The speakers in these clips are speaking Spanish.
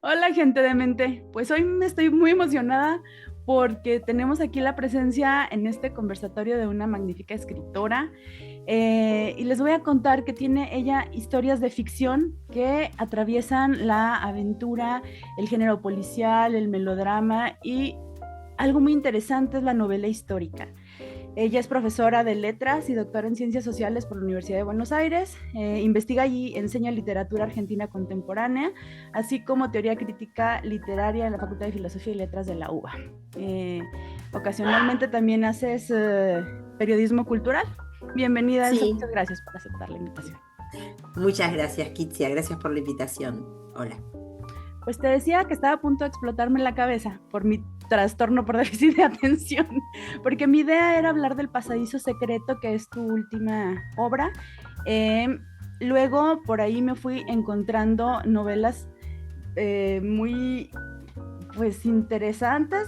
Hola, gente de mente. Pues hoy me estoy muy emocionada porque tenemos aquí la presencia en este conversatorio de una magnífica escritora. Y les voy a contar que tiene ella historias de ficción que atraviesan la aventura, el género policial, el melodrama y algo muy interesante es la novela histórica. Ella es profesora de letras y doctora en ciencias sociales por la Universidad de Buenos Aires. Investiga y enseña literatura argentina contemporánea, así como teoría crítica literaria en la Facultad de Filosofía y Letras de la UBA. Eh, Ocasionalmente también haces periodismo cultural. Bienvenida, Elsa. Sí, Muchas gracias por aceptar la invitación. muchas gracias, Kitsia. Gracias por la invitación. Hola. Pues te decía que estaba a punto de explotarme la cabeza por mi trastorno por déficit de atención, porque mi idea era hablar del Pasadizo Secreto, que es tu última obra. Eh, Luego por ahí me fui encontrando novelas muy, pues, interesantes,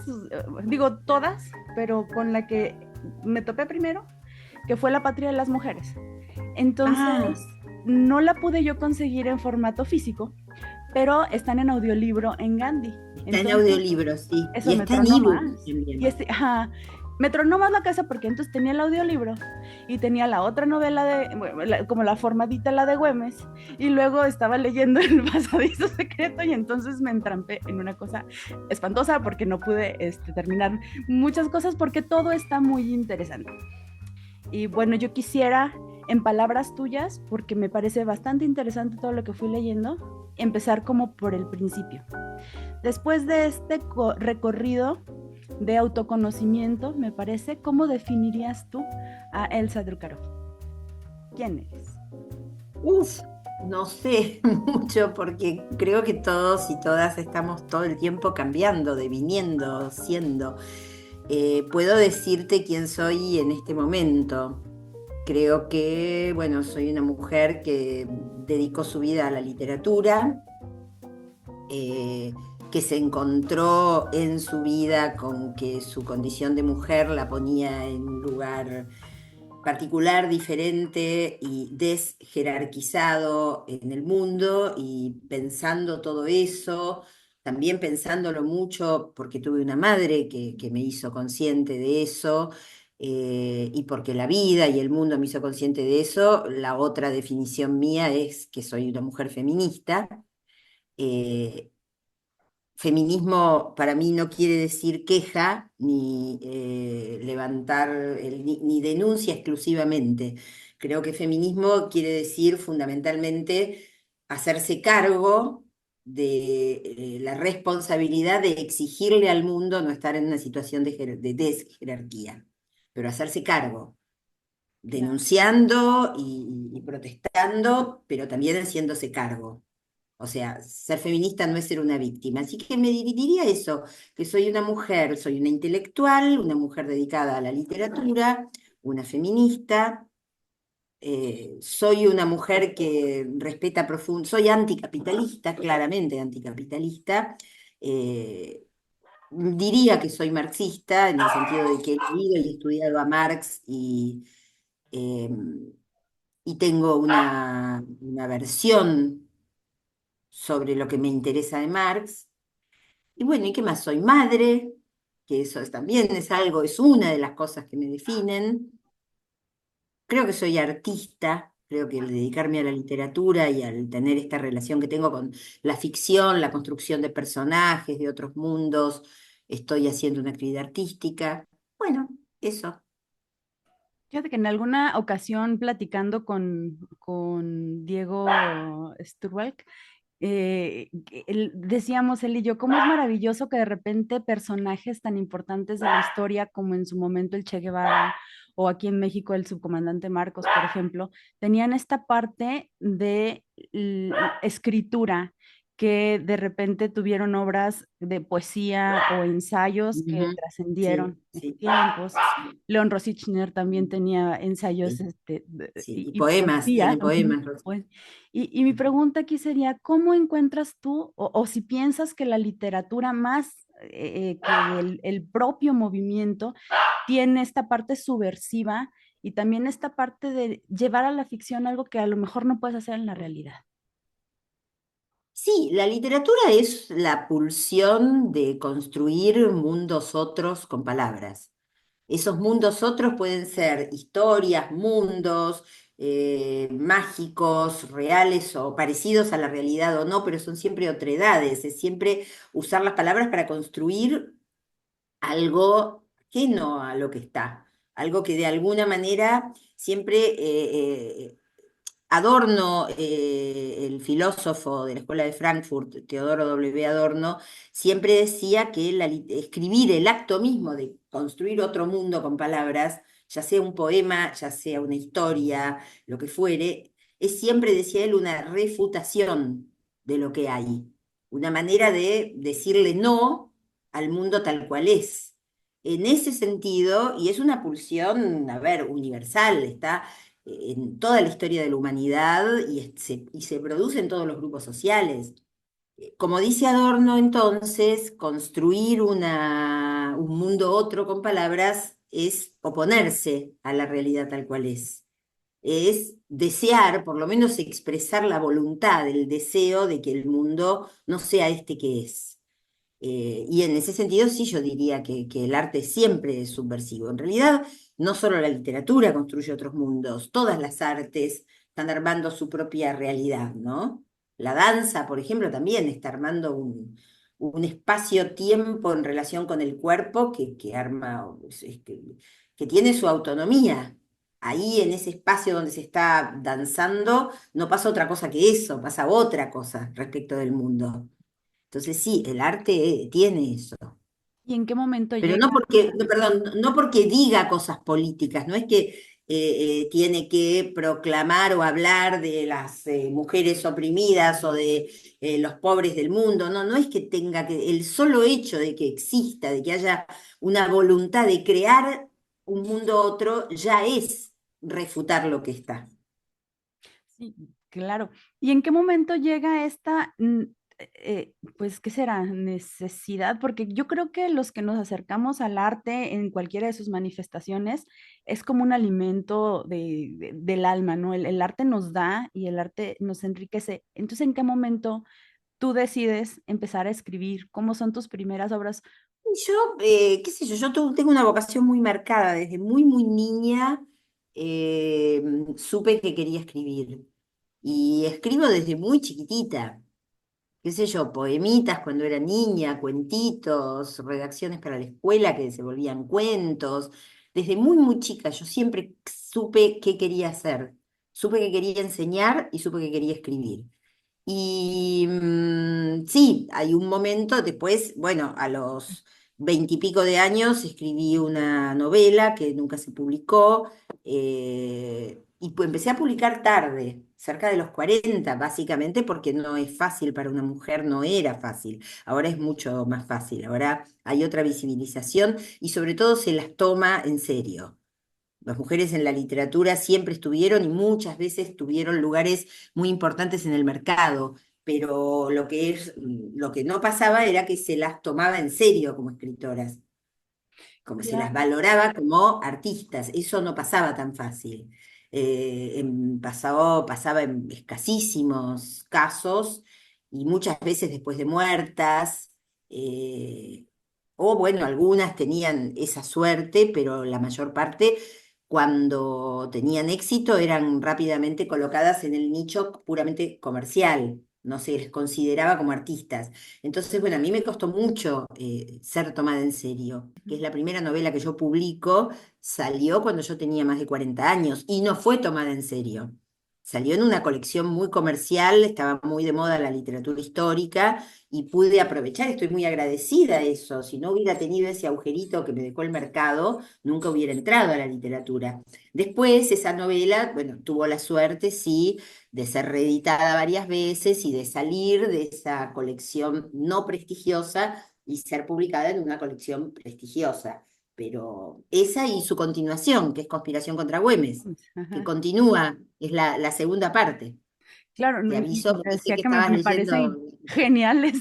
digo todas, pero con la que me topé primero, que fue La Patria de las Mujeres. Ah, Entonces, no la pude yo conseguir en formato físico, pero están en audiolibro en Gandhi. está en Entonces, audiolibro, sí. eso Y me está en tronó ebook más. Y también. me tronó más la casa porque entonces tenía el audiolibro y tenía la otra novela de, bueno, como la formadita, la de Güemes, y luego estaba leyendo El Pasadizo Secreto y entonces me entrampé en una cosa espantosa porque no pude terminar muchas cosas porque todo está muy interesante. Y bueno, yo quisiera, en palabras tuyas, porque me parece bastante interesante todo lo que fui leyendo, empezar como por el principio. Después de este recorrido de autoconocimiento, me parece, ¿cómo definirías tú a Elsa Drucaro? ¿Quién eres? Uf, no sé mucho porque creo que todos y todas estamos todo el tiempo cambiando, deviniendo, siendo. Puedo decirte quién soy en este momento. Creo que, bueno, soy una mujer que dedicó su vida a la literatura, que se encontró en su vida con que su condición de mujer la ponía en un lugar particular, diferente y desjerarquizado en el mundo, y pensando todo eso, también pensándolo mucho porque tuve una madre que me hizo consciente de eso. Y porque la vida y el mundo me hizo consciente de eso, la otra definición mía es que soy una mujer feminista. Eh, Feminismo para mí no quiere decir queja, ni levantar, ni denuncia exclusivamente. Creo que feminismo quiere decir fundamentalmente hacerse cargo de la responsabilidad de exigirle al mundo no estar en una situación de desjerarquía, pero hacerse cargo, Claro. denunciando y protestando, pero también haciéndose cargo. O sea, ser feminista no es ser una víctima. Así que me dividiría eso, que soy una mujer, soy una intelectual, una mujer dedicada a la literatura, una feminista, soy una mujer que respeta profundo, soy anticapitalista, claramente anticapitalista. eh, Diría que soy marxista en el sentido de que he leído y estudiado a Marx, eh, y tengo una versión sobre lo que me interesa de Marx. Y bueno, ¿y qué más? Soy madre, que también es algo, es una de las cosas que me definen. Creo que soy artista, creo que el dedicarme a la literatura y al tener esta relación que tengo con la ficción, la construcción de personajes de otros mundos, estoy haciendo una actividad artística. Bueno, eso. Fíjate que en alguna ocasión platicando con Diego Sturwalk, decíamos él y yo, cómo es maravilloso que de repente personajes tan importantes de la historia como en su momento el Che Guevara o aquí en México el subcomandante Marcos, por ejemplo, tenían esta parte de escritura que de repente tuvieron obras de poesía o ensayos que Ujú. Sí, trascendieron sí, tiempos. sí, León Rosichner también tenía ensayos sí, sí. Y y poemas, poesía. tiene poemas. Pues, y mi pregunta aquí sería, ¿cómo encuentras tú, o si piensas que la literatura más que el propio movimiento tiene esta parte subversiva y también esta parte de llevar a la ficción algo que a lo mejor no puedes hacer en la realidad? Sí, la literatura es la pulsión de construir mundos otros con palabras. Esos mundos otros pueden ser historias, mundos mágicos, reales o parecidos a la realidad o no, pero son siempre otredades, es siempre usar las palabras para construir algo ajeno a lo que está, algo que de alguna manera siempre Adorno, el filósofo de la Escuela de Frankfurt, Teodoro W. Adorno, siempre decía que escribir, el acto mismo de construir otro mundo con palabras, ya sea un poema, ya sea una historia, lo que fuere, es siempre, decía él, una refutación de lo que hay, una manera de decirle no al mundo tal cual es. En ese sentido, y es una pulsión, a ver, universal, está en toda la historia de la humanidad y se produce en todos los grupos sociales. Como dice Adorno, entonces, construir un mundo otro con palabras es oponerse a la realidad tal cual es desear, por lo menos expresar la voluntad, el deseo de que el mundo no sea este que es. Y en ese sentido sí yo diría que el arte siempre es subversivo. En realidad, no solo la literatura construye otros mundos, todas las artes están armando su propia realidad, ¿no? La danza, por ejemplo, también está armando un espacio-tiempo en relación con el cuerpo que arma, que tiene su autonomía. Ahí en ese espacio donde se está danzando no pasa otra cosa que eso, pasa otra cosa respecto del mundo. Entonces sí, el arte tiene eso, ¿Y en qué momento pero llega? no porque, no, perdón, no porque diga cosas políticas, no es que tiene que proclamar o hablar de las mujeres oprimidas o de los pobres del mundo, no, no es que tenga que, el solo hecho de que exista, de que haya una voluntad de crear un mundo otro, ya es refutar lo que está. Sí, claro. ¿Y en qué momento llega esta, pues, qué será, necesidad? Porque yo creo que los que nos acercamos al arte en cualquiera de sus manifestaciones es como un alimento del alma, ¿no? El arte nos da y el arte nos enriquece. Entonces, ¿en qué momento tú decides empezar a escribir? ¿Cómo son tus primeras obras? Y yo, qué sé yo, tengo una vocación muy marcada, desde muy, muy niña eh, supe que quería escribir. Y escribo desde muy chiquitita, qué sé yo, poemitas cuando era niña, cuentitos, redacciones para la escuela que se volvían cuentos. Desde muy, muy chica yo siempre supe qué quería hacer. Supe que quería enseñar y supe que quería escribir. Y sí, hay un momento después, bueno, a los 20 y pico de años escribí una novela que nunca se publicó y pues empecé a publicar tarde, cerca de los 40 básicamente porque no es fácil para una mujer, no era fácil, ahora es mucho más fácil, ahora hay otra visibilización y sobre todo se las toma en serio. Las mujeres en la literatura siempre estuvieron y muchas veces tuvieron lugares muy importantes en el mercado, pero lo que no pasaba era que se las tomaba en serio como escritoras, como se las Claro. valoraba como artistas. Eso no pasaba tan fácil. Pasaba en escasísimos casos y muchas veces después de muertas. eh, o bueno, algunas tenían esa suerte, pero la mayor parte, cuando tenían éxito, eran rápidamente colocadas en el nicho puramente comercial. No se les consideraba como artistas. Entonces, bueno, a mí me costó mucho ser tomada en serio, que es la primera novela que yo publico, salió cuando yo tenía más de 40 años y no fue tomada en serio. Salió en una colección muy comercial, estaba muy de moda la literatura histórica y pude aprovechar, estoy muy agradecida a eso. Si no hubiera tenido ese agujerito que me dejó el mercado, nunca hubiera entrado a la literatura. Después, esa novela, bueno, tuvo la suerte, sí, de ser reeditada varias veces y de salir de esa colección no prestigiosa y ser publicada en una colección prestigiosa. Pero esa y su continuación, que es Conspiración contra Güemes, que Ajá. continúa, es la segunda parte. Claro, Te aviso que te pensé decía que que estabas me parece leyendo. geniales.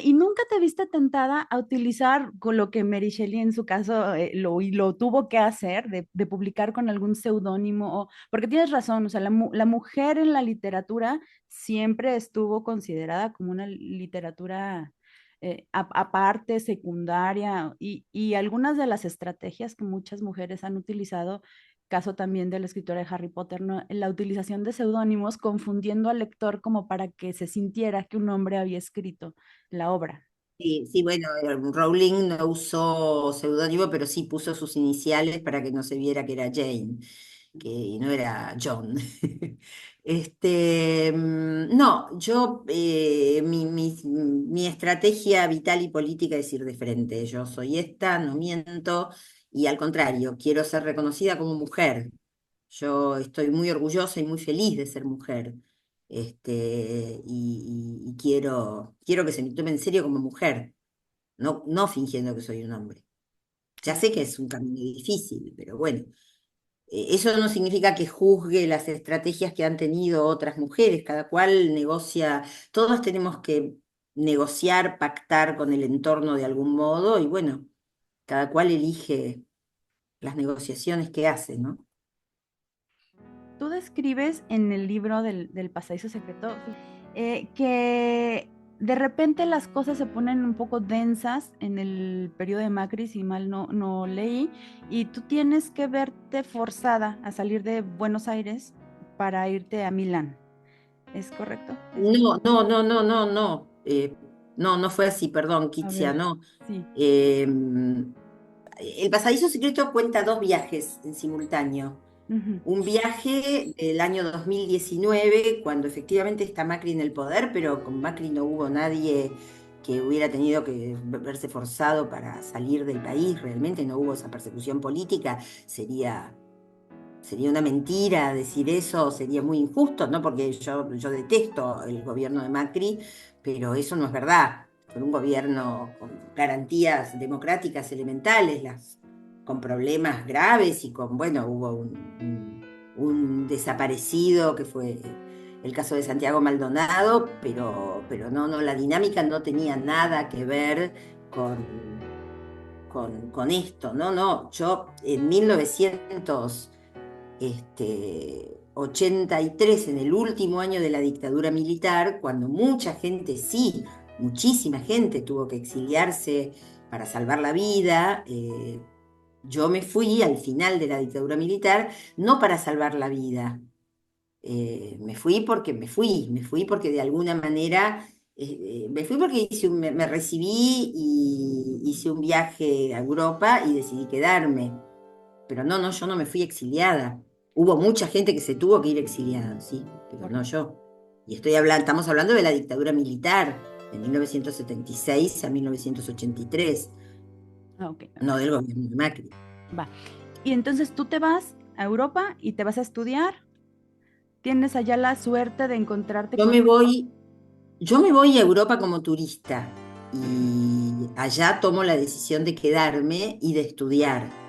¿Y nunca te viste tentada a utilizar con lo que Mary Shelley en su caso lo tuvo que hacer, de publicar con algún seudónimo? Porque tienes razón, o sea, la mujer en la literatura siempre estuvo considerada como una literatura aparte, secundaria, y algunas de las estrategias que muchas mujeres han utilizado, caso también de la escritora de Harry Potter, ¿no? La utilización de seudónimos confundiendo al lector como para que se sintiera que un hombre había escrito la obra. Sí, sí, bueno, Rowling no usó seudónimo, pero sí puso sus iniciales para que no se viera que era Jane, que no era John. No, yo, mi estrategia vital y política es ir de frente. Yo soy esta, no miento, y al contrario, quiero ser reconocida como mujer. Yo estoy muy orgullosa y muy feliz de ser mujer. Y quiero que se me tome en serio como mujer, no fingiendo que soy un hombre. Ya sé que es un camino difícil, pero bueno, eso no significa que juzgue las estrategias que han tenido otras mujeres, cada cual negocia, todos tenemos que negociar, pactar con el entorno de algún modo y bueno, cada cual elige las negociaciones que hace, ¿no? Tú describes en el libro del pasadizo secreto que de repente las cosas se ponen un poco densas en el periodo de Macri, si mal no leí, y tú tienes que verte forzada a salir de Buenos Aires para irte a Milán. ¿Es correcto? No, no, no, no, no, no. No, no fue así, perdón, A ver, Kitsia, no. sí. Eh, el pasadizo secreto cuenta dos viajes en simultáneo. Ujú. Un viaje del año 2019, cuando efectivamente está Macri en el poder, pero con Macri no hubo nadie que hubiera tenido que verse forzado para salir del país, realmente no hubo esa persecución política, sería una mentira decir eso, sería muy injusto, ¿no? Porque yo detesto el gobierno de Macri, pero eso no es verdad. Fue un gobierno con garantías democráticas elementales, con problemas graves y con, bueno, hubo un desaparecido que fue el caso de Santiago Maldonado, pero no, la dinámica no tenía nada que ver con esto, no, yo en 1983, en el último año de la dictadura militar, cuando mucha gente, sí, muchísima gente tuvo que exiliarse para salvar la vida, yo me fui al final de la dictadura militar, no para salvar la vida, me fui porque me fui porque de alguna manera, me fui porque me recibí y hice un viaje a Europa y decidí quedarme. Pero no, yo no me fui exiliada. Hubo mucha gente que se tuvo que ir exiliada, sí, pero Por- no yo. Y estamos hablando de la dictadura militar, de 1976 a 1983, ah, ok, no ok, del gobierno de Macri. va. Y entonces tú te vas a Europa y te vas a estudiar. Tienes allá la suerte de encontrarte Yo con... me voy, yo me voy a Europa como turista y allá tomo la decisión de quedarme y de estudiar.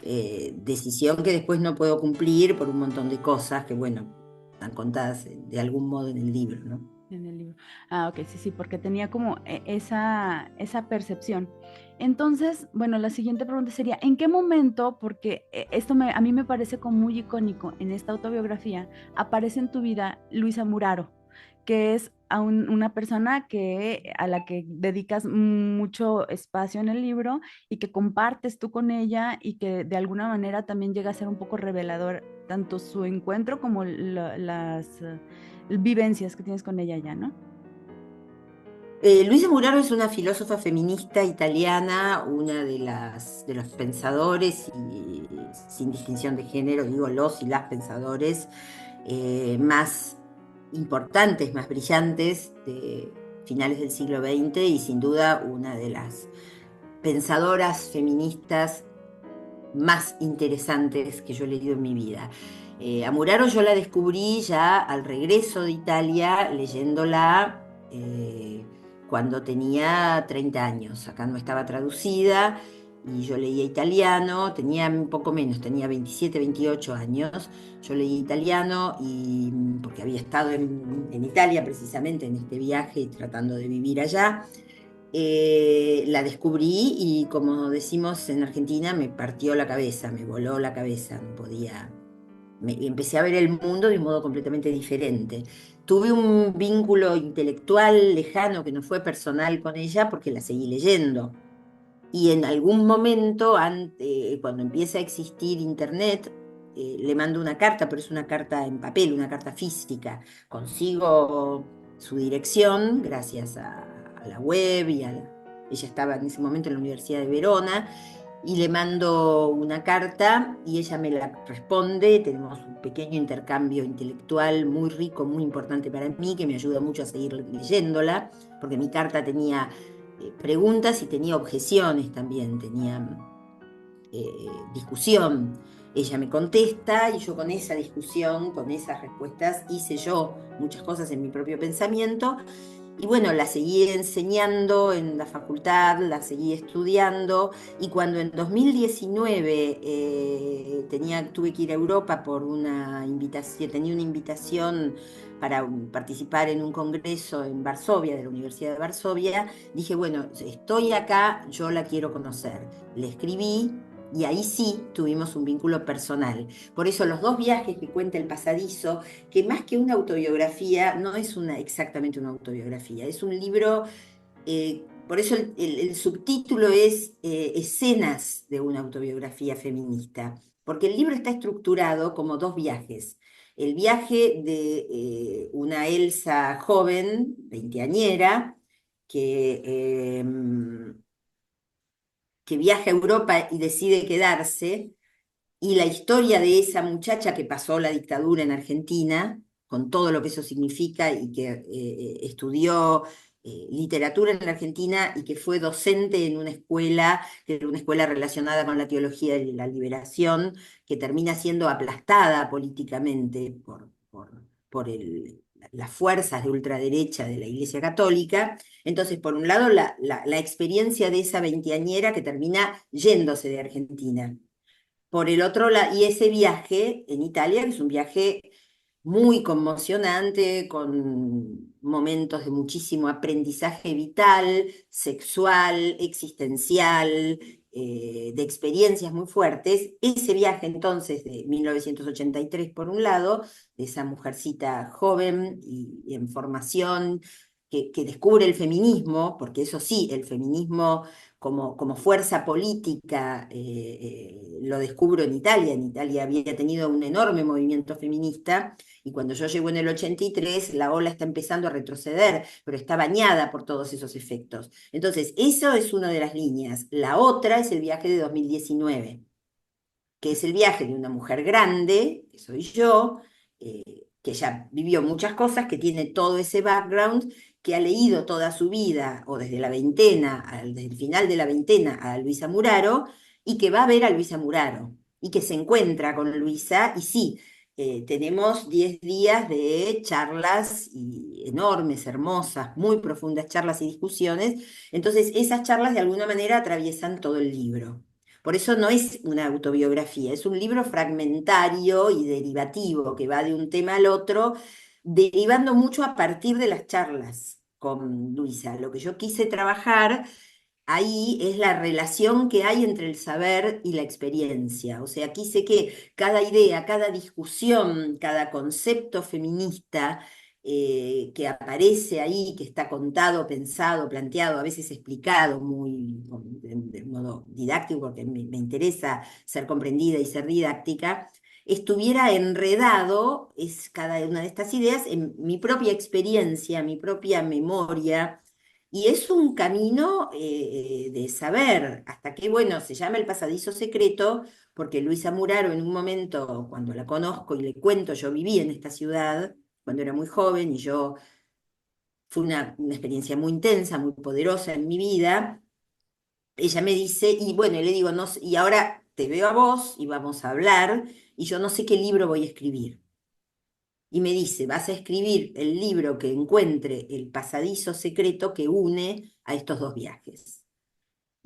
Decisión que después no puedo cumplir por un montón de cosas que, bueno, están contadas de algún modo en el libro, ¿no? En el libro. Ah, ok, sí, sí, porque tenía como esa percepción. Entonces, bueno, la siguiente pregunta sería, ¿en qué momento, porque a mí me parece como muy icónico en esta autobiografía, aparece en tu vida Luisa Muraro, que es una persona a la que dedicas mucho espacio en el libro y que compartes tú con ella y que de alguna manera también llega a ser un poco revelador, tanto su encuentro como las vivencias que tienes con ella ya, ¿no? Luisa Muraro es una filósofa feminista italiana, una de los pensadores, y sin distinción de género, digo los y las pensadores más importantes, más brillantes de finales del siglo XX y sin duda una de las pensadoras feministas más interesantes que yo he leído en mi vida. A Muraro yo la descubrí ya al regreso de Italia, leyéndola cuando tenía 30 años. Acá no estaba traducida y yo leía italiano, tenía un poco menos, tenía 27, 28 años. Yo leía italiano y porque había estado en Italia precisamente en este viaje, tratando de vivir allá. La descubrí y, como decimos en Argentina, me partió la cabeza, me voló la cabeza, no podía. Empecé a ver el mundo de un modo completamente diferente. Tuve un vínculo intelectual lejano que no fue personal con ella porque la seguí leyendo. Y en algún momento, cuando empieza a existir Internet, le mando una carta, pero es una carta en papel, una carta física. Consigo su dirección gracias a la web ella estaba en ese momento en la Universidad de Verona, y le mando una carta y ella me la responde. Tenemos un pequeño intercambio intelectual muy rico, muy importante para mí, que me ayuda mucho a seguir leyéndola, porque mi carta tenía preguntas y tenía objeciones también, tenía discusión. Ella me contesta y yo con esa discusión, con esas respuestas, hice yo muchas cosas en mi propio pensamiento. Y bueno, la seguí enseñando en la facultad, la seguí estudiando, y cuando en 2019 tuve que ir a Europa por una invitación, tenía una invitación para participar en un congreso en Varsovia, de la Universidad de Varsovia, dije, bueno, estoy acá, yo la quiero conocer. Le escribí y ahí sí tuvimos un vínculo personal. Por eso los dos viajes que cuenta El Pasadizo, que más que una autobiografía, no es exactamente una autobiografía, es un libro, por eso el subtítulo es Escenas de una autobiografía feminista, porque el libro está estructurado como dos viajes. El viaje de una Elsa joven, veinteañera, que, que viaja a Europa y decide quedarse, y la historia de esa muchacha que pasó la dictadura en Argentina, con todo lo que eso significa, y que estudió literatura en la Argentina y que fue docente en una escuela, que era una escuela relacionada con la teología de la liberación, que termina siendo aplastada políticamente por las fuerzas de ultraderecha de la Iglesia Católica. Entonces, por un lado, la experiencia de esa veinteañera que termina yéndose de Argentina. Por el otro lado, y ese viaje en Italia, que es un viaje muy conmocionante, con momentos de muchísimo aprendizaje vital, sexual, existencial, de experiencias muy fuertes. Ese viaje entonces de 1983, por un lado, de esa mujercita joven y en formación, que descubre el feminismo, porque eso sí, el feminismo como fuerza política, lo descubro en Italia. En Italia había tenido un enorme movimiento feminista, y cuando yo llego en el 83, la ola está empezando a retroceder, pero está bañada por todos esos efectos. Entonces, eso es una de las líneas. La otra es el viaje de 2019, que es el viaje de una mujer grande, que soy yo, que ya vivió muchas cosas, que tiene todo ese background, que ha leído toda su vida, o desde la veintena, desde el final de la veintena, a Luisa Muraro, y que va a ver a Luisa Muraro, y que se encuentra con Luisa, y sí, tenemos 10 días de charlas enormes, hermosas, muy profundas charlas y discusiones. Entonces, esas charlas de alguna manera atraviesan todo el libro. Por eso no es una autobiografía, es un libro fragmentario y derivativo que va de un tema al otro, derivando mucho a partir de las charlas con Luisa. Lo que yo quise trabajar ahí es la relación que hay entre el saber y la experiencia. O sea, quise que cada idea, cada discusión, cada concepto feminista que aparece ahí, que está contado, pensado, planteado, a veces explicado muy de modo didáctico, porque me interesa ser comprendida y ser didáctica, estuviera enredado, es cada una de estas ideas, en mi propia experiencia, mi propia memoria. Y es un camino de saber hasta qué, bueno, se llama El Pasadizo Secreto, porque Luisa Muraro, en un momento, cuando la conozco y le cuento, yo viví en esta ciudad cuando era muy joven, y fue una experiencia muy intensa, muy poderosa en mi vida. Ella me dice, y bueno, y le digo, no, y ahora te veo a vos y vamos a hablar, y yo no sé qué libro voy a escribir. Y me dice, vas a escribir el libro que encuentre el pasadizo secreto que une a estos dos viajes.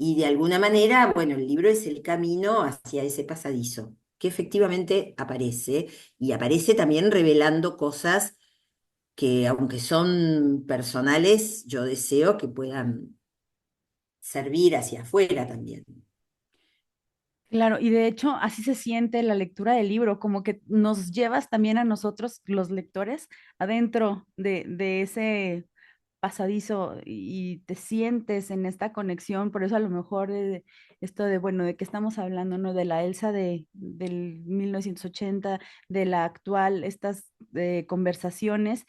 Y de alguna manera, bueno, el libro es el camino hacia ese pasadizo, que efectivamente aparece, y aparece también revelando cosas que, aunque son personales, yo deseo que puedan servir hacia afuera también. Claro, y de hecho así se siente la lectura del libro, como que nos llevas también a nosotros, los lectores, adentro de ese pasadizo y te sientes en esta conexión, por eso a lo mejor esto de, bueno, de qué estamos hablando, ¿no? De la Elsa del 1980, de la actual, estas conversaciones.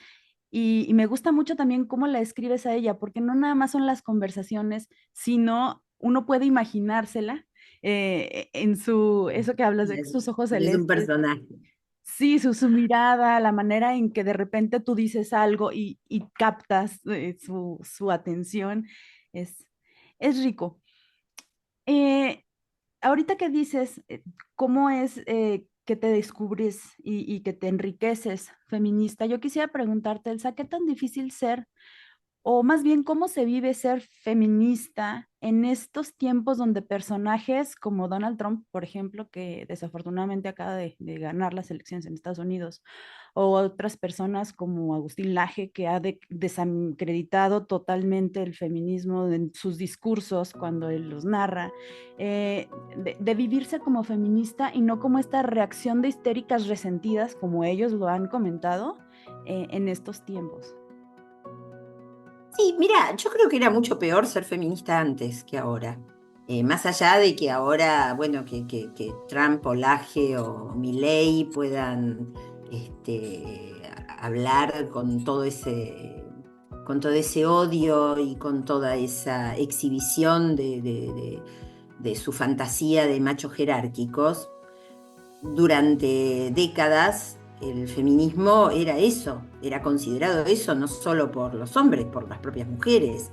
Y me gusta mucho también cómo la escribes a ella, porque no nada más son las conversaciones, sino uno puede imaginársela en su, eso que hablas de Es, sus ojos es un celestes. personaje. Sí, su mirada, la manera en que de repente tú dices algo y captas su atención, es, es rico. Eh, ahorita que dices cómo es que te descubres y que te enriqueces feminista, yo quisiera preguntarte, Elsa, ¿qué tan difícil ser o más bien cómo se vive ser feminista en estos tiempos donde personajes como Donald Trump, por ejemplo, que desafortunadamente acaba de ganar las elecciones en Estados Unidos, o otras personas como Agustín Laje, que ha desacreditado totalmente el feminismo en sus discursos cuando él los narra, de vivirse como feminista y no como esta reacción de histéricas resentidas, como ellos lo han comentado, en estos tiempos? Sí, mira, yo creo que era mucho peor ser feminista antes que ahora. Más allá de que ahora, bueno, que Trump o Laje o Milei puedan hablar con todo ese odio y con toda esa exhibición de su fantasía de machos jerárquicos, durante décadas el feminismo era eso, era considerado eso no solo por los hombres, por las propias mujeres.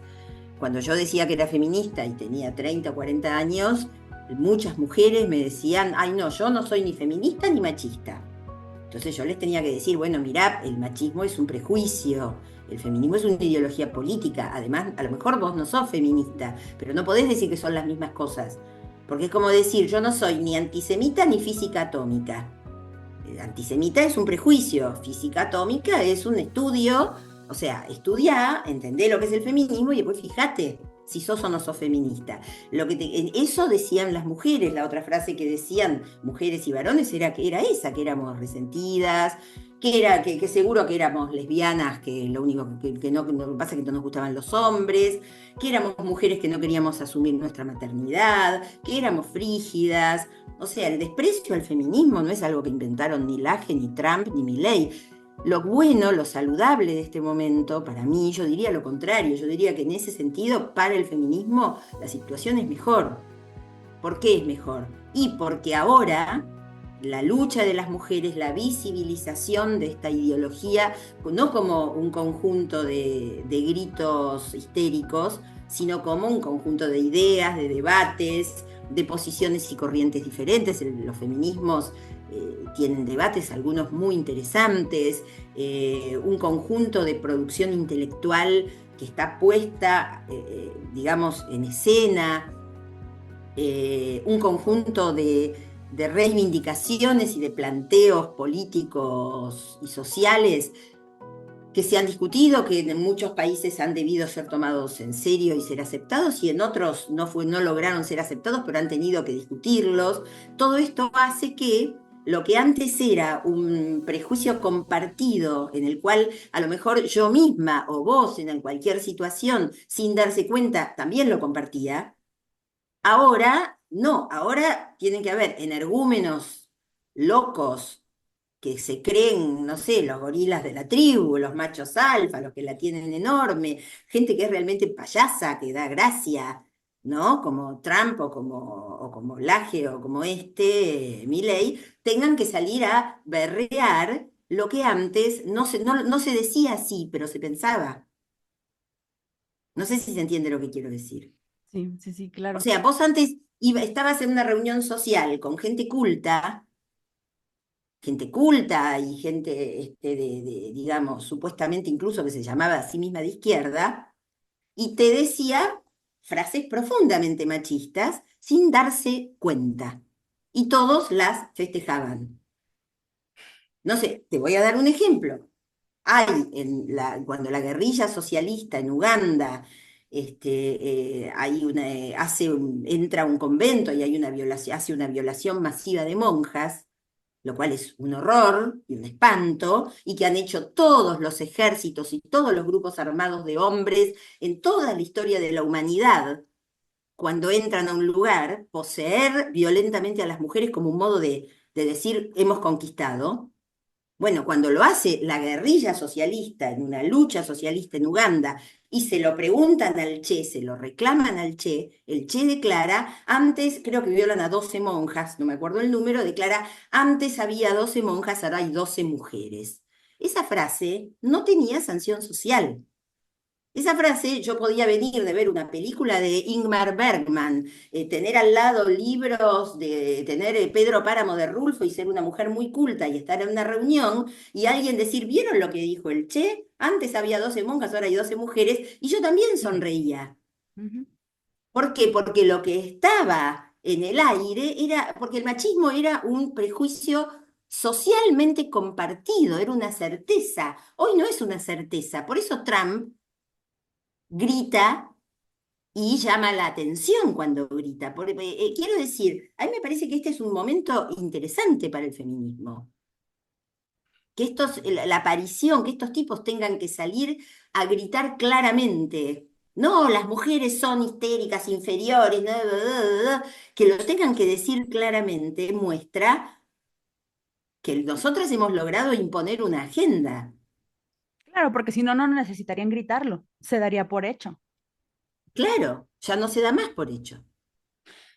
Cuando yo decía que era feminista y tenía 30 o 40 años, muchas mujeres me decían, ay no, yo no soy ni feminista ni machista. Entonces yo les tenía que decir, bueno, mirá, el machismo es un prejuicio, el feminismo es una ideología política. Además, a lo mejor vos no sos feminista, pero no podés decir que son las mismas cosas. Porque es como decir, yo no soy ni antisemita ni física atómica. Antisemita es un prejuicio, física atómica es un estudio, o sea, estudiá, entendé lo que es el feminismo y después fíjate si sos o no sos feminista. Eso decían las mujeres, la otra frase que decían mujeres y varones era que era esa, que éramos resentidas, que seguro que éramos lesbianas, que lo único que pasa es que no nos gustaban los hombres, que éramos mujeres que no queríamos asumir nuestra maternidad, que éramos frígidas. O sea, el desprecio al feminismo no es algo que inventaron ni Laje, ni Trump, ni Milei. Lo bueno, lo saludable de este momento, para mí, yo diría lo contrario. Yo diría que en ese sentido, para el feminismo, la situación es mejor. ¿Por qué es mejor? Y porque ahora la lucha de las mujeres, la visibilización de esta ideología, no como un conjunto de gritos histéricos, sino como un conjunto de ideas, de debates, de posiciones y corrientes diferentes. Los feminismos tienen debates, algunos muy interesantes, un conjunto de producción intelectual que está puesta, digamos, en escena, un conjunto de reivindicaciones y de planteos políticos y sociales que se han discutido, que en muchos países han debido ser tomados en serio y ser aceptados, y en otros no lograron ser aceptados, pero han tenido que discutirlos. Todo esto hace que lo que antes era un prejuicio compartido, en el cual a lo mejor yo misma o vos en cualquier situación, sin darse cuenta, también lo compartía. Ahora no, ahora tienen que haber energúmenos locos que se creen, no sé, los gorilas de la tribu, los machos alfa, los que la tienen enorme, gente que es realmente payasa, que da gracia, ¿no? Como Trump o como Laje o como Milei, tengan que salir a berrear lo que antes no se decía así, pero se pensaba. No sé si se entiende lo que quiero decir. Sí, sí, sí, O claro. sea, vos antes estabas en una reunión social con gente culta y gente, digamos, supuestamente incluso que se llamaba a sí misma de izquierda, y te decía frases profundamente machistas sin darse cuenta. Y todos las festejaban. No sé, te voy a dar un ejemplo. Hay cuando la guerrilla socialista en Uganda hay entra a un convento y hay una violación, hace una violación masiva de monjas, lo cual es un horror y un espanto, y que han hecho todos los ejércitos y todos los grupos armados de hombres en toda la historia de la humanidad, cuando entran a un lugar, poseer violentamente a las mujeres como un modo de decir hemos conquistado. Bueno, cuando lo hace la guerrilla socialista en una lucha socialista en Uganda y se lo preguntan al Che, se lo reclaman al Che, el Che declara, antes creo que violan a 12 monjas, no me acuerdo el número, declara, antes había 12 monjas, ahora hay 12 mujeres. Esa frase no tenía sanción social. Esa frase yo podía venir de ver una película de Ingmar Bergman, tener al lado libros, de tener Pedro Páramo de Rulfo y ser una mujer muy culta y estar en una reunión y alguien decir, ¿vieron lo que dijo el Che? Antes había 12 monjas, ahora hay 12 mujeres, y yo también sonreía. Ujú. ¿Por qué? Porque lo que estaba en el aire era, porque el machismo era un prejuicio socialmente compartido, era una certeza. Hoy no es una certeza, por eso Trump grita y llama la atención cuando grita. Porque, quiero decir, a mí me parece que este es un momento interesante para el feminismo. Que la aparición, que estos tipos tengan que salir a gritar claramente. No, las mujeres son histéricas, inferiores, que lo tengan que decir claramente, muestra que nosotras hemos logrado imponer una agenda. Claro, porque si no, no necesitarían gritarlo, se daría por hecho. Claro, ya no se da más por hecho.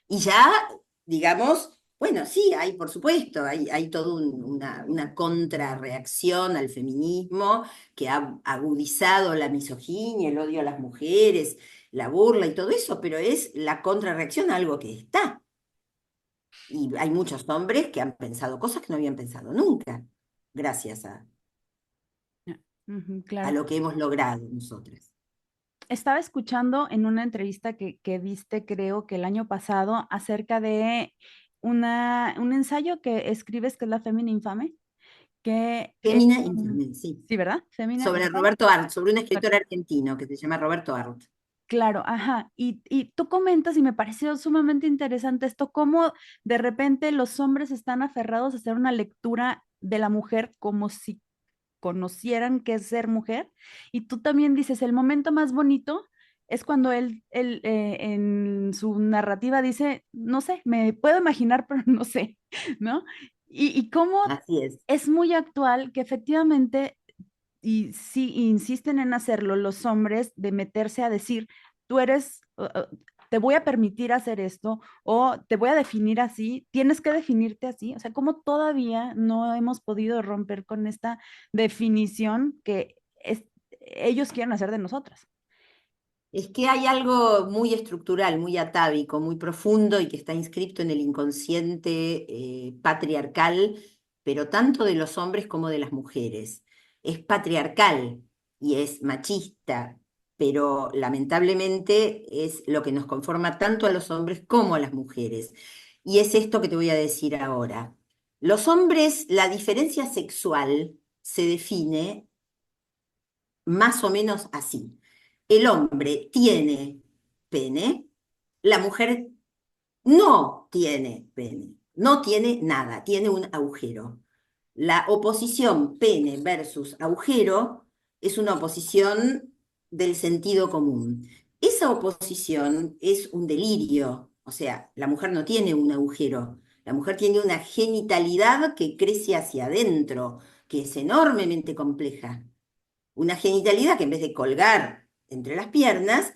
Y ya, digamos, bueno, sí, hay, por supuesto, hay toda una contrarreacción al feminismo que ha agudizado la misoginia, el odio a las mujeres, la burla y todo eso, pero es la contrarreacción a algo que está. Y hay muchos hombres que han pensado cosas que no habían pensado nunca, gracias Ujú, a claro. lo que hemos logrado nosotras. Estaba escuchando en una entrevista que diste, creo que el año pasado, acerca de un ensayo que escribes que es La Fémina Infame, que es, Fémina Infame, sí. sí, ¿verdad? Fémina Sobre Infame. Roberto Arlt, sobre un escritor argentino que se llama Roberto Arlt. Claro, ajá. Y tú comentas, y me pareció sumamente interesante esto, cómo de repente los hombres están aferrados a hacer una lectura de la mujer como si conocieran qué es ser mujer. Y tú también dices, el momento más bonito es cuando él en su narrativa dice, no sé, me puedo imaginar, pero no sé, ¿no? Y cómo Así es. es muy actual que efectivamente y sí insisten en hacerlo los hombres de meterse a decir, tú eres, te voy a permitir hacer esto o te voy a definir así, tienes que definirte así. O sea, como todavía no hemos podido romper con esta definición que ellos quieren hacer de nosotras. Es que hay algo muy estructural, muy atávico, muy profundo y que está inscrito en el inconsciente patriarcal, pero tanto de los hombres como de las mujeres. Es patriarcal y es machista, pero lamentablemente es lo que nos conforma tanto a los hombres como a las mujeres. Y es esto que te voy a decir ahora. Los hombres, la diferencia sexual se define más o menos así. El hombre tiene pene, la mujer no tiene pene, no tiene nada, tiene un agujero. La oposición pene versus agujero es una oposición del sentido común. Esa oposición es un delirio, o sea, la mujer no tiene un agujero, la mujer tiene una genitalidad que crece hacia adentro, que es enormemente compleja. Una genitalidad que en vez de colgar entre las piernas,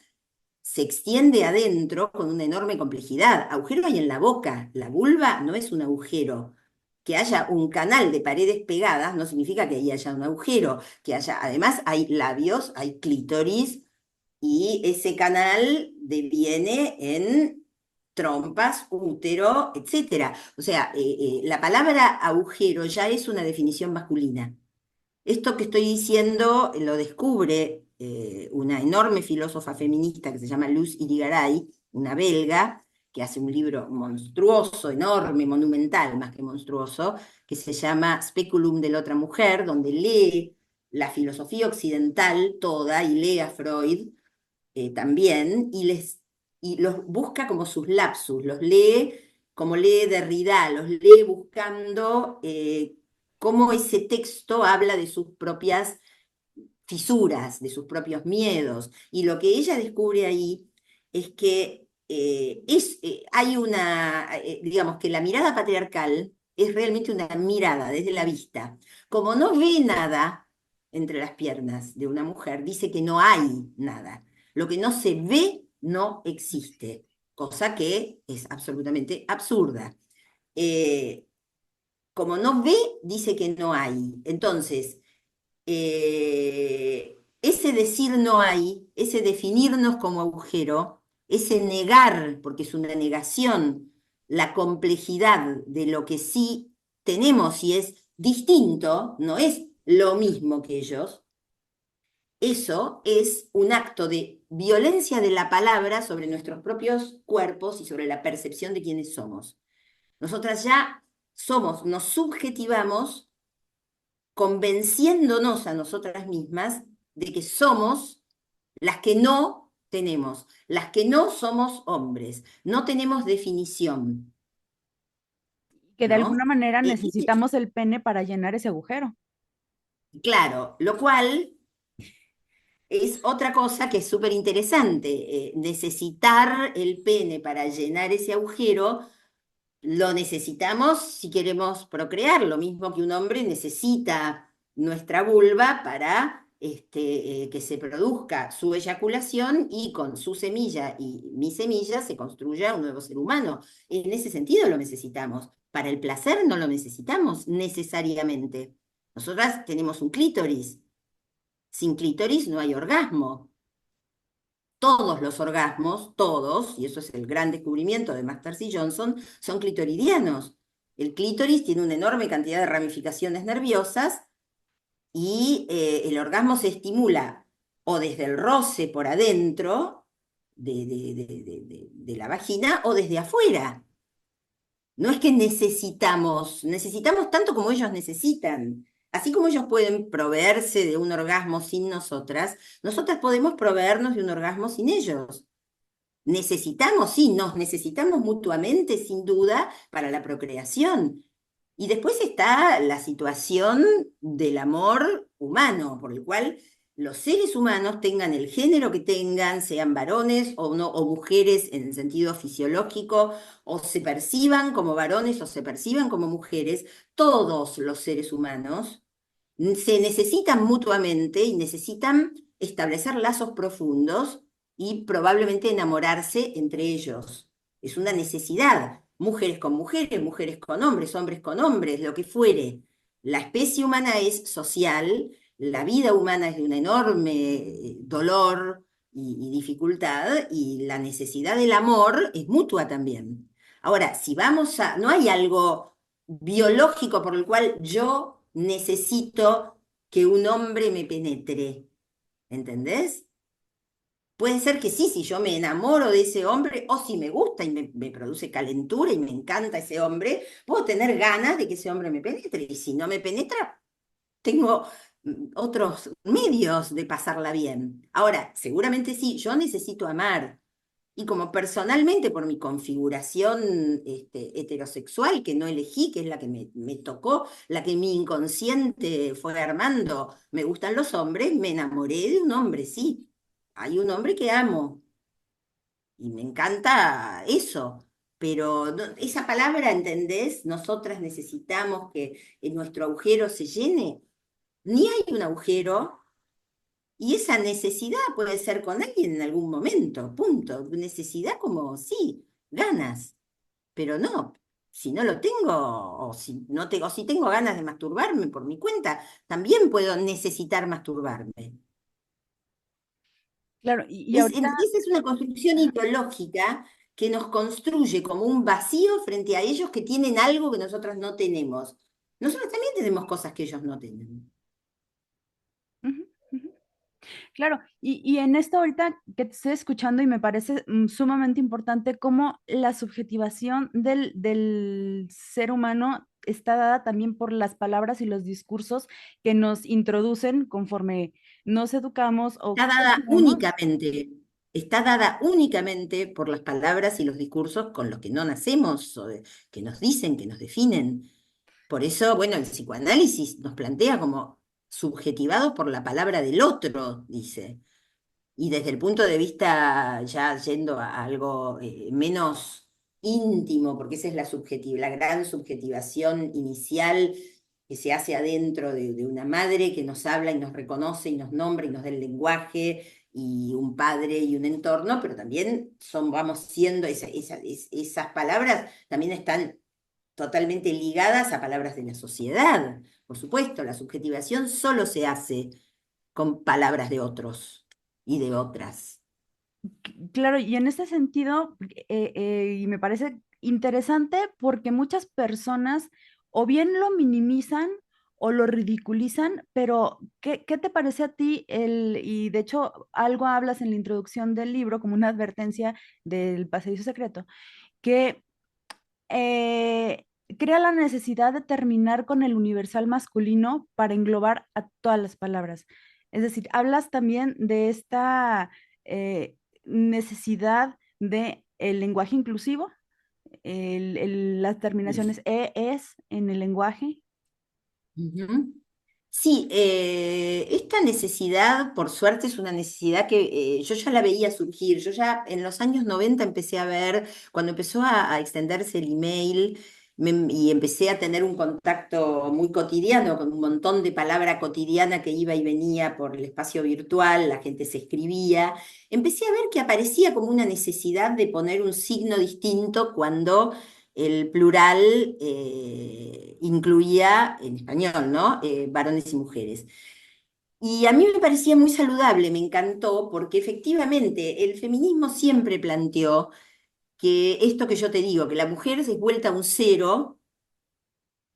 se extiende adentro con una enorme complejidad. Agujero hay en la boca, la vulva no es un agujero. Que haya un canal de paredes pegadas no significa que ahí haya un agujero, que haya, además hay labios, hay clítoris, y ese canal deviene en trompas, útero, etcétera. O sea, la palabra agujero ya es una definición masculina. Esto que estoy diciendo lo descubre una enorme filósofa feminista que se llama Luz Irigaray, una belga, que hace un libro monstruoso, enorme, monumental, más que monstruoso, que se llama Speculum de la otra mujer, donde lee la filosofía occidental toda y lee a Freud también, y los busca como sus lapsus, los lee como lee Derrida, los lee buscando cómo ese texto habla de sus propias fisuras, de sus propios miedos. Y lo que ella descubre ahí es que hay digamos que la mirada patriarcal es realmente una mirada desde la vista. Como no ve nada entre las piernas de una mujer, dice que no hay nada. Lo que no se ve no existe, cosa que es absolutamente absurda. Eh, como no ve, dice que no hay. Entonces, ese decir no hay, ese definirnos como agujero, ese negar, porque es una negación, la complejidad de lo que sí tenemos y es distinto, no es lo mismo que ellos, eso es un acto de violencia de la palabra sobre nuestros propios cuerpos y sobre la percepción de quiénes somos. Nosotras ya somos, nos subjetivamos convenciéndonos a nosotras mismas de que somos las que no tenemos, las que no somos hombres, no tenemos definición, Que de alguna ¿no? manera necesitamos el pene para llenar ese agujero. Claro, lo cual es otra cosa que es súper interesante. Necesitar el pene para llenar ese agujero lo necesitamos si queremos procrear, lo mismo que un hombre necesita nuestra vulva para que se produzca su eyaculación y con su semilla y mi semilla se construya un nuevo ser humano. En ese sentido lo necesitamos. Para el placer no lo necesitamos necesariamente. Nosotras tenemos un clítoris. Sin clítoris no hay orgasmo. Todos los orgasmos, todos, y eso es el gran descubrimiento de Masters y Johnson, son clitoridianos. El clítoris tiene una enorme cantidad de ramificaciones nerviosas y el orgasmo se estimula o desde el roce por adentro de la vagina o desde afuera. No es que necesitamos tanto como ellos necesitan. Así como ellos pueden proveerse de un orgasmo sin nosotras podemos proveernos de un orgasmo sin ellos. Necesitamos, sí, nos necesitamos mutuamente, sin duda, para la procreación. Y después está la situación del amor humano, por el cual los seres humanos tengan el género que tengan, sean varones o, no, o mujeres en el sentido fisiológico, o se perciban como varones o se perciban como mujeres, todos los seres humanos se necesitan mutuamente y necesitan establecer lazos profundos y probablemente enamorarse entre ellos. Es una necesidad. Mujeres con hombres con hombres, lo que fuere. La especie humana es social, la vida humana es de un enorme dolor y dificultad, y la necesidad del amor es mutua también. Ahora, si vamos a, no hay algo biológico por el cual yo necesito que un hombre me penetre, ¿entendés? Puede ser que sí, si yo me enamoro de ese hombre o si me gusta y me produce calentura y me encanta ese hombre, puedo tener ganas de que ese hombre me penetre. Y si no me penetra, tengo otros medios de pasarla bien. Ahora, seguramente sí, yo necesito amar. Y como personalmente, por mi configuración heterosexual que no elegí, que es la que me tocó, la que mi inconsciente fue armando, me gustan los hombres, me enamoré de un hombre, sí. Hay un hombre que amo y me encanta eso. Pero esa palabra, ¿entendés? Nosotras necesitamos que nuestro agujero se llene. Ni hay un agujero, y esa necesidad puede ser con alguien en algún momento, punto. Necesidad como, sí, ganas, pero no. Si no lo tengo, o si no tengo, si tengo ganas de masturbarme por mi cuenta, también puedo necesitar masturbarme. Claro, y ahorita, Esa es una construcción ideológica que nos construye como un vacío frente a ellos que tienen algo que nosotros no tenemos. Nosotros también tenemos cosas que ellos no tienen. ujú, ujú. Claro, y en esto ahorita que te estoy escuchando y me parece sumamente importante cómo la subjetivación del ser humano está dada también por las palabras y los discursos que nos introducen conforme nos educamos o Está dada crecemos. únicamente, está dada únicamente por las palabras y los discursos con los que no nacemos, que nos dicen, que nos definen. Por eso, bueno, el psicoanálisis nos plantea como subjetivados por la palabra del otro, dice. Y desde el punto de vista, ya yendo a algo menos íntimo, porque esa es la gran subjetivación inicial que se hace adentro de una madre que nos habla y nos reconoce y nos nombra y nos da el lenguaje, y un padre y un entorno, pero también vamos siendo, esas palabras también están totalmente ligadas a palabras de la sociedad. Por supuesto, la subjetivación solo se hace con palabras de otros y de otras. Claro, y en ese sentido, y me parece interesante porque muchas personas o bien lo minimizan o lo ridiculizan, pero ¿qué te parece a ti y de hecho algo hablas en la introducción del libro como una advertencia del pasadizo secreto, que eh, crea la necesidad de terminar con el universal masculino para englobar a todas las palabras? Es decir, hablas también de esta necesidad de el lenguaje inclusivo, las terminaciones es en el lenguaje. Ujú. Sí, esta necesidad, por suerte, es una necesidad que yo ya la veía surgir. Yo ya en los años 90 empecé a ver, cuando empezó a extenderse el email, y empecé a tener un contacto muy cotidiano con un montón de palabra cotidiana que iba y venía por el espacio virtual, la gente se escribía. Empecé a ver que aparecía como una necesidad de poner un signo distinto cuando el plural incluía, en español, ¿no? Varones y mujeres. Y a mí me parecía muy saludable, me encantó, porque efectivamente el feminismo siempre planteó que esto que yo te digo, que la mujer se vuelta un cero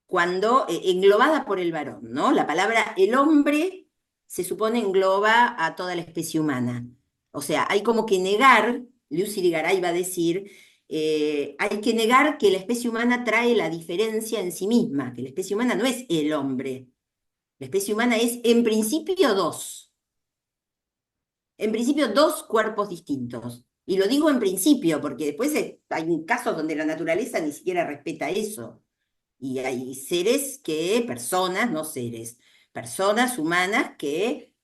cuando englobada por el varón, ¿no? La palabra el hombre se supone engloba a toda la especie humana. O sea, hay como que negar, Lucy Irigaray va a decir, hay que negar que la especie humana trae la diferencia en sí misma, que la especie humana no es el hombre. La especie humana es, en principio, dos cuerpos distintos. Y lo digo en principio, porque después hay casos donde la naturaleza ni siquiera respeta eso. Y hay seres personas, no seres, personas humanas que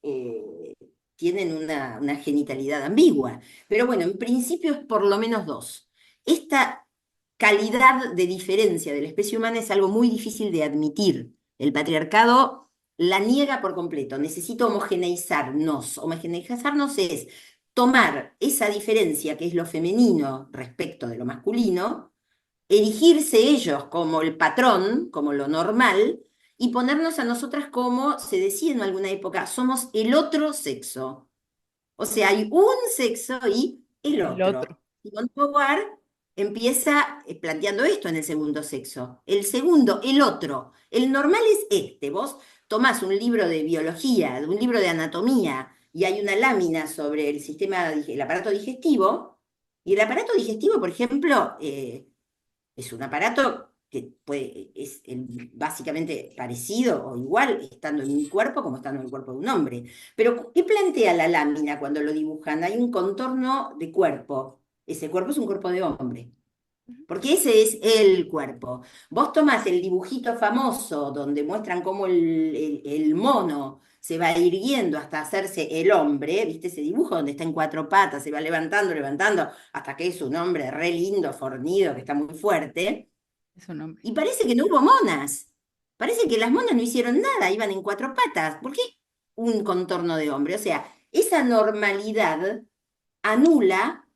tienen una genitalidad ambigua. Pero bueno, en principio es por lo menos dos. Esta calidad de diferencia de la especie humana es algo muy difícil de admitir. El patriarcado la niega por completo. Necesita homogeneizarnos. Homogeneizarnos es tomar esa diferencia que es lo femenino respecto de lo masculino, erigirse ellos como el patrón, como lo normal, y ponernos a nosotras como se decía en alguna época, somos el otro sexo. O sea, hay un sexo y el El otro. otro. Simone de Beauvoir empieza planteando esto en el segundo sexo. El segundo, el otro. El normal es este. Vos tomás un libro de biología, un libro de anatomía, y hay una lámina sobre el sistema, el aparato digestivo, y el aparato digestivo, por ejemplo, es un aparato que es básicamente parecido o igual estando en un cuerpo como estando en el cuerpo de un hombre. Pero, ¿qué plantea la lámina cuando lo dibujan? Hay un contorno de cuerpo. Ese cuerpo es un cuerpo de hombre. Porque ese es el cuerpo. Vos tomás el dibujito famoso donde muestran cómo el mono se va irguiendo hasta hacerse el hombre, ¿viste ese dibujo donde está en cuatro patas, se va levantando, levantando, hasta que es un hombre re lindo, fornido, que está muy fuerte? Es un hombre. Y parece que no hubo monas. Parece que las monas no hicieron nada, iban en cuatro patas. ¿Por qué un contorno de hombre? O sea, esa normalidad anula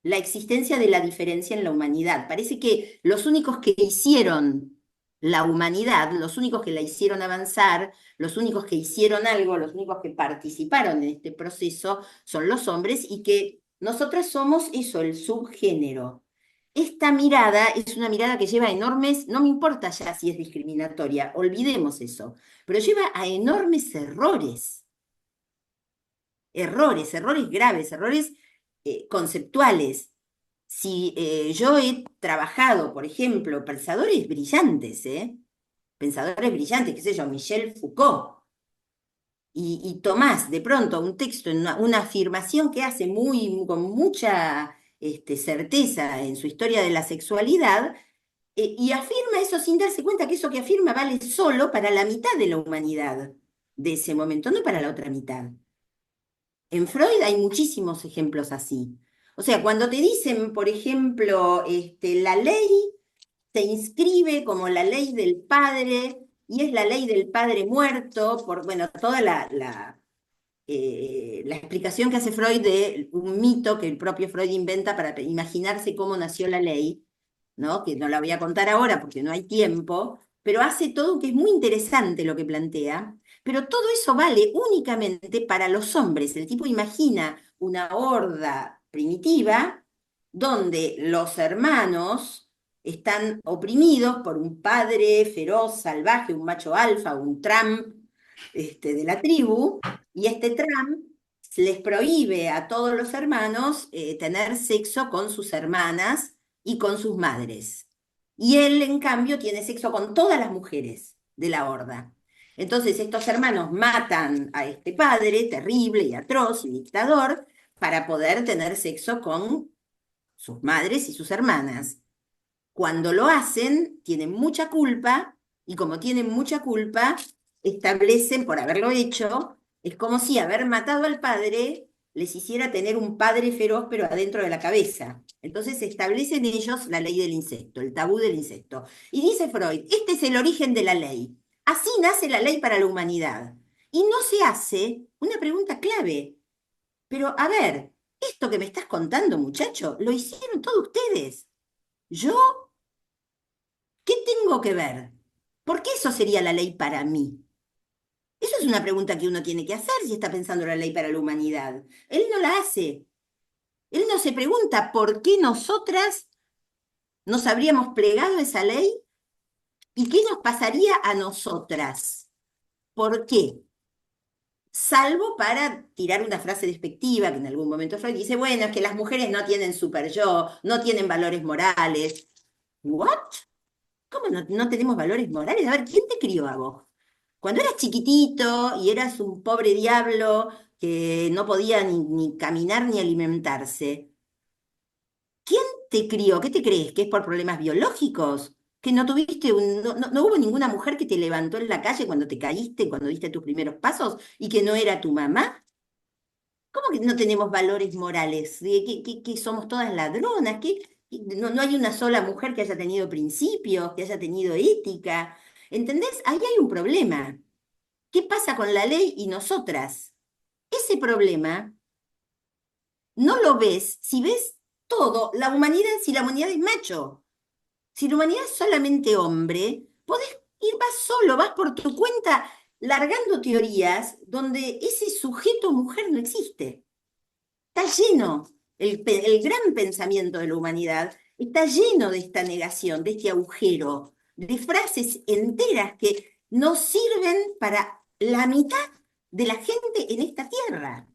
la existencia de la diferencia en la humanidad. Parece que los únicos que hicieron la humanidad, los únicos que la hicieron avanzar, los únicos que hicieron algo, los únicos que participaron en este proceso son los hombres, y que nosotras somos eso, el subgénero. Esta mirada es una mirada que lleva a enormes, no me importa ya si es discriminatoria, olvidemos eso, pero lleva a enormes errores. errores graves, errores conceptuales. Si yo he trabajado, por ejemplo, pensadores brillantes, qué sé yo, Michel Foucault, y tomás de pronto un texto, una afirmación que hace con mucha certeza en su historia de la sexualidad, y afirma eso sin darse cuenta que eso que afirma vale solo para la mitad de la humanidad de ese momento, no para la otra mitad. En Freud hay muchísimos ejemplos así. O sea, cuando te dicen, por ejemplo, la ley se inscribe como la ley del padre y es la ley del padre muerto, por, bueno, toda la explicación que hace Freud de un mito que el propio Freud inventa para imaginarse cómo nació la ley, ¿no? Que no la voy a contar ahora porque no hay tiempo, pero hace todo que es muy interesante lo que plantea, pero todo eso vale únicamente para los hombres. El tipo imagina una horda primitiva donde los hermanos están oprimidos por un padre feroz, salvaje, un macho alfa, un Trump de la tribu, y Trump les prohíbe a todos los hermanos tener sexo con sus hermanas y con sus madres. Y él, en cambio, tiene sexo con todas las mujeres de la horda. Entonces, estos hermanos matan a este padre terrible y atroz y dictador para poder tener sexo con sus madres y sus hermanas. Cuando lo hacen, tienen mucha culpa, y como tienen mucha culpa, establecen, por haberlo hecho, es como si haber matado al padre les hiciera tener un padre feroz, pero adentro de la cabeza. Entonces establecen ellos la ley del incesto, el tabú del incesto. Y dice Freud, este es el origen de la ley. Así nace la ley para la humanidad. Y no se hace una pregunta clave. Pero, a ver, esto que me estás contando, muchacho, lo hicieron todos ustedes. Yo, ¿qué tengo que ver? ¿Por qué eso sería la ley para mí? Eso es una pregunta que uno tiene que hacer si está pensando la ley para la humanidad. Él no la hace. Él no se pregunta por qué nosotras nos habríamos plegado a esa ley y qué nos pasaría a nosotras. ¿Por qué? Salvo para tirar una frase despectiva que en algún momento Freud dice, bueno, es que las mujeres no tienen super yo, no tienen valores morales. ¿What? ¿Cómo no tenemos valores morales? A ver, ¿quién te crió a vos? Cuando eras chiquitito y eras un pobre diablo que no podía ni caminar ni alimentarse, ¿quién te crió? ¿Qué te crees? ¿Que es por problemas biológicos? ¿Que no tuviste no hubo ninguna mujer que te levantó en la calle cuando te caíste, cuando diste tus primeros pasos y que no era tu mamá? ¿Cómo que no tenemos valores morales? ¿Que somos todas ladronas? ¿No hay una sola mujer que haya tenido principios, que haya tenido ética? ¿Entendés? Ahí hay un problema. ¿Qué pasa con la ley y nosotras? Ese problema no lo ves si ves todo, la humanidad, si la humanidad es macho. Si la humanidad es solamente hombre, podés ir, vas solo, vas por tu cuenta, largando teorías donde ese sujeto mujer no existe. Está lleno, el gran pensamiento de la humanidad está lleno de esta negación, de este agujero, de frases enteras que no sirven para la mitad de la gente en esta tierra.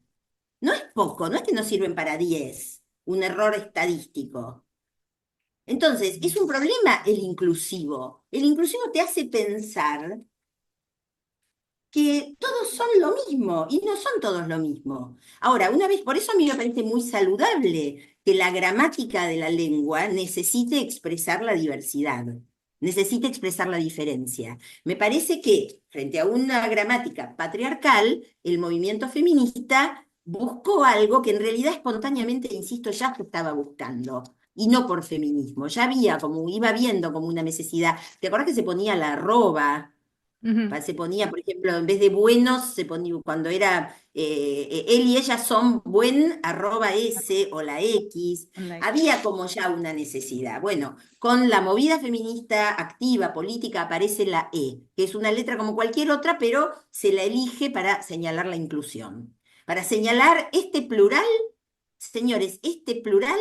No es poco, no es que no sirven para 10, un error estadístico. Entonces, es un problema el inclusivo. El inclusivo te hace pensar que todos son lo mismo y no son todos lo mismo. Ahora, una vez, por eso a mí me parece muy saludable que la gramática de la lengua necesite expresar la diversidad, necesite expresar la diferencia. Me parece que frente a una gramática patriarcal, el movimiento feminista buscó algo que en realidad espontáneamente, insisto, ya se estaba buscando. Y no por feminismo, ya había como, iba viendo como una necesidad. ¿Te acuerdas que se ponía la arroba? Ujú. Se ponía, por ejemplo, en vez de buenos, se ponía, cuando era él y ella son buen arroba S o la X, Like, había como ya una necesidad. Bueno, con la movida feminista activa, política, aparece la E, que es una letra como cualquier otra, pero se la elige para señalar la inclusión. Para señalar este plural, señores, este plural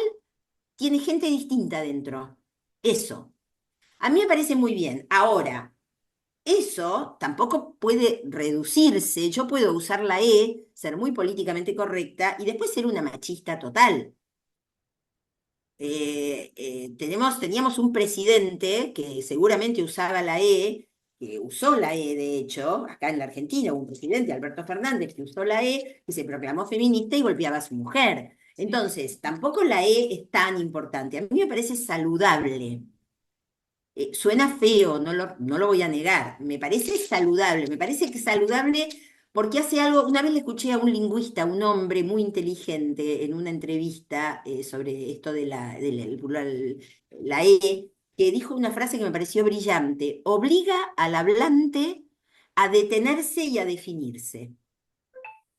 tiene gente distinta dentro. Eso. A mí me parece muy bien. Ahora. eso tampoco puede reducirse. Yo puedo usar la E, ser muy políticamente correcta y después ser una machista total. Teníamos un presidente que seguramente usaba la E, que usó la E de hecho, acá en la Argentina hubo un presidente, Alberto Fernández, que usó la E, que se proclamó feminista y golpeaba a su mujer. Sí. Entonces, tampoco la E es tan importante. A mí me parece saludable. Suena feo, no lo voy a negar. Me parece saludable, me parece que es saludable porque hace algo. Una vez le escuché a un lingüista, un hombre muy inteligente, en una entrevista sobre esto del plural, la E, que dijo una frase que me pareció brillante: obliga al hablante a detenerse y a definirse.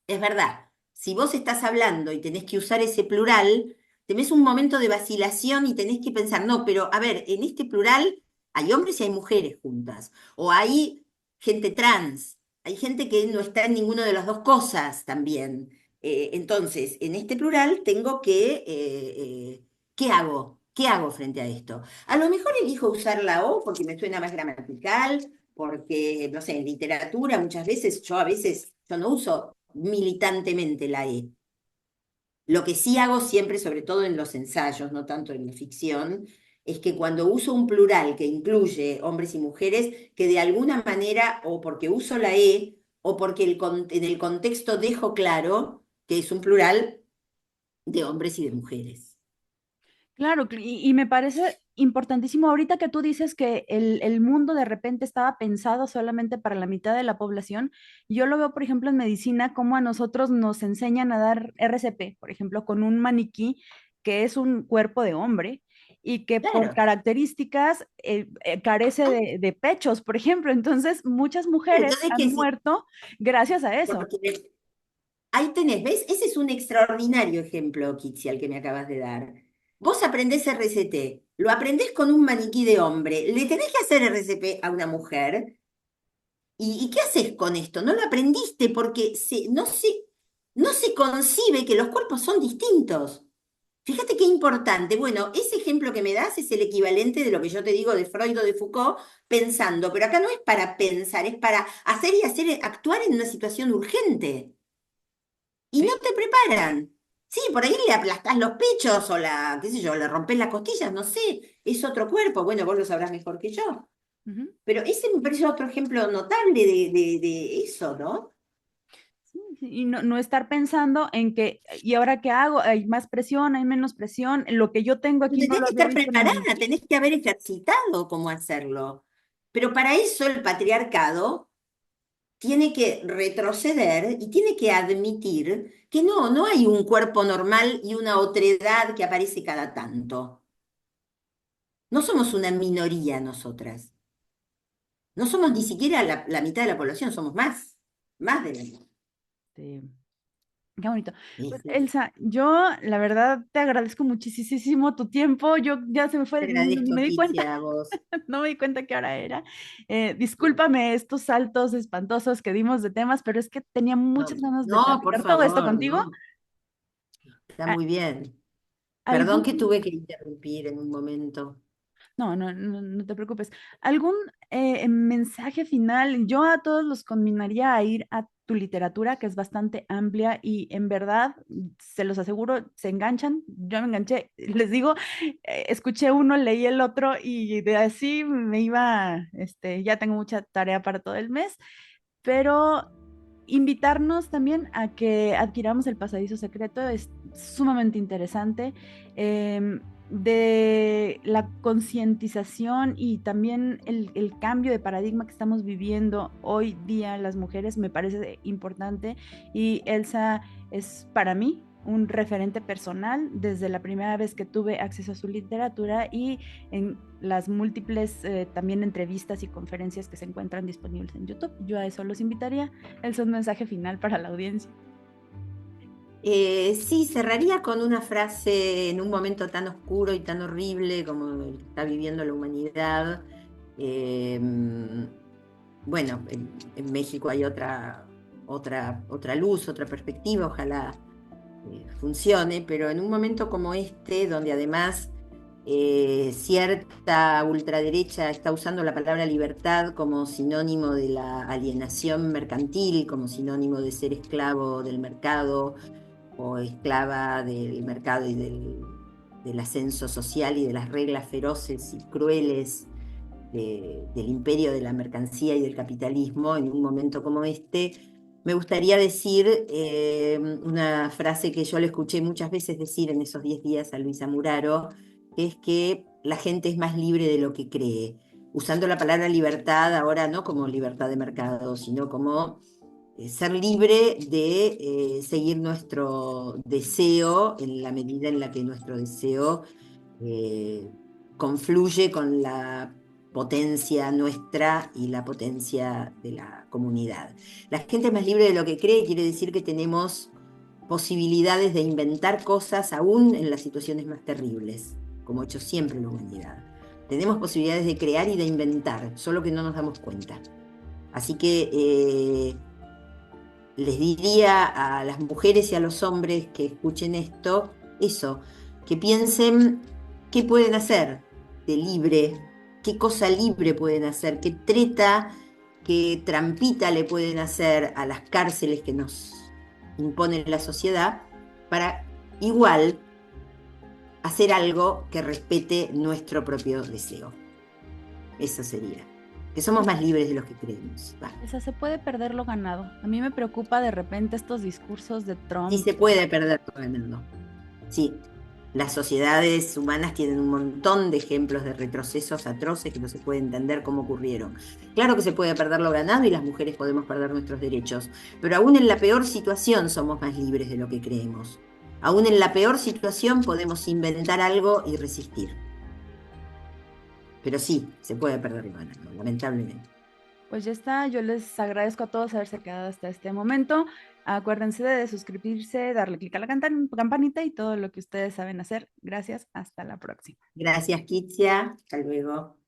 Es verdad, si vos estás hablando y tenés que usar ese plural, tenés un momento de vacilación y tenés que pensar, no, pero a ver, en este plural hay hombres y hay mujeres juntas, o hay gente trans, hay gente que no está en ninguna de las dos cosas también. Entonces, en este plural tengo ¿qué hago? ¿Qué hago frente a esto? A lo mejor elijo usar la O porque me suena más gramatical, porque, no sé, en literatura muchas veces, yo no uso militantemente la E. Lo que sí hago siempre, sobre todo en los ensayos, no tanto en la ficción, es que cuando uso un plural que incluye hombres y mujeres, que de alguna manera, o porque uso la E, o porque en el contexto dejo claro que es un plural de hombres y de mujeres. Claro, y me parece importantísimo ahorita que tú dices que el mundo de repente estaba pensado solamente para la mitad de la población. Yo lo veo, por ejemplo, en medicina, como a nosotros nos enseñan a dar RCP, por ejemplo, con un maniquí que es un cuerpo de hombre y que por Claro. características carece de pechos, por ejemplo. Entonces, muchas mujeres Entonces, han ¿qué sí? muerto gracias a eso. Porque ahí tenés, ¿ves? Ese es un extraordinario ejemplo, Kitsi, al que me acabas de dar. Vos aprendés RCT, lo aprendés con un maniquí de hombre, le tenés que hacer RCP a una mujer, ¿y qué haces con esto? No lo aprendiste porque no se concibe que los cuerpos son distintos. Fíjate qué importante. Bueno, ese ejemplo que me das es el equivalente de lo que yo te digo de Freud o de Foucault, pensando, pero acá no es para pensar, es para hacer y hacer actuar en una situación urgente y no Sí. te preparan. Sí, por ahí le aplastás los pechos o qué sé yo, le rompés las costillas, no sé, es otro cuerpo, bueno, vos lo sabrás mejor que yo. Ujú. Pero ese me parece otro ejemplo notable de eso, ¿no? Sí, sí, y no estar pensando en que, ¿y ahora qué hago? Hay más presión, hay menos presión, lo que yo tengo aquí no Tenés lo que había estar visto en el preparada, maniquí. tenés que haber ejercitado cómo hacerlo. Pero para eso el patriarcado tiene que retroceder y tiene que admitir que no hay un cuerpo normal y una otredad que aparece cada tanto. No somos una minoría nosotras. No somos ni siquiera la mitad de la población, somos más de la mitad. Sí, qué bonito. Sí, Pues sí. Elsa, yo la verdad te agradezco muchísimo tu tiempo. Yo ya se me Te fue, ni agradezco, me di cuenta, Kitia, a vos. no me di cuenta qué hora era. Discúlpame estos saltos espantosos que dimos de temas, pero es que tenía No, muchas ganas de no, por platicar todo esto favor, contigo. no. Está A- muy bien. Perdón ¿Algún que tuve que interrumpir en un momento. No te preocupes. ¿Algún mensaje final? Yo a todos los conminaría a ir a tu literatura, que es bastante amplia y en verdad, se los aseguro, se enganchan. Yo me enganché, les digo, escuché uno, leí el otro y de así me iba, ya tengo mucha tarea para todo el mes, pero invitarnos también a que adquiramos el pasadizo secreto es sumamente interesante. De la concientización y también el cambio de paradigma que estamos viviendo hoy día las mujeres me parece importante y Elsa es para mí un referente personal desde la primera vez que tuve acceso a su literatura y en las múltiples también entrevistas y conferencias que se encuentran disponibles en YouTube. Yo a eso los invitaría. Es un mensaje final para la audiencia. Sí, cerraría con una frase en un momento tan oscuro y tan horrible como el que está viviendo la humanidad. Eh, bueno, en México hay otra luz, otra perspectiva, ojalá funcione, pero en un momento como este, donde además cierta ultraderecha está usando la palabra libertad como sinónimo de la alienación mercantil, como sinónimo de ser esclavo del mercado o esclava del mercado y del ascenso social y de las reglas feroces y crueles del imperio de la mercancía y del capitalismo en un momento como este. Me gustaría decir una frase que yo le escuché muchas veces decir en esos 10 días a Luisa Muraro, que es que la gente es más libre de lo que cree, usando la palabra libertad ahora no como libertad de mercado, sino como ser libre de seguir nuestro deseo en la medida en la que nuestro deseo eh, confluye con la potencia nuestra y la potencia de la comunidad. La gente es más libre de lo que cree, quiere decir que tenemos posibilidades de inventar cosas aún en las situaciones más terribles, como ha hecho siempre la humanidad. Tenemos posibilidades de crear y de inventar, solo que no nos damos cuenta. Así que les diría a las mujeres y a los hombres que escuchen esto, eso, que piensen qué pueden hacer de libre, qué cosa libre pueden hacer, qué treta, qué trampita le pueden hacer a las cárceles que nos impone la sociedad para igual hacer algo que respete nuestro propio deseo. Eso sería. Que somos más libres de los que creemos. Va. O sea, se puede perder lo ganado. A mí me preocupa de repente estos discursos de Sí Trump. se puede perder todo el mundo. Sí, las sociedades humanas tienen un montón de ejemplos de retrocesos atroces que no se puede entender cómo ocurrieron. Claro que se puede perder lo ganado y las mujeres podemos perder nuestros derechos, pero aún en la peor situación somos más libres de lo que creemos. Aún en la peor situación podemos inventar algo y resistir. Pero sí, se puede perder lo ganado, lamentablemente. Pues ya está, yo les agradezco a todos haberse quedado hasta este momento. Acuérdense de suscribirse, darle clic a la campanita y todo lo que ustedes saben hacer. Gracias, hasta la próxima. Gracias, Kitia. Hasta luego.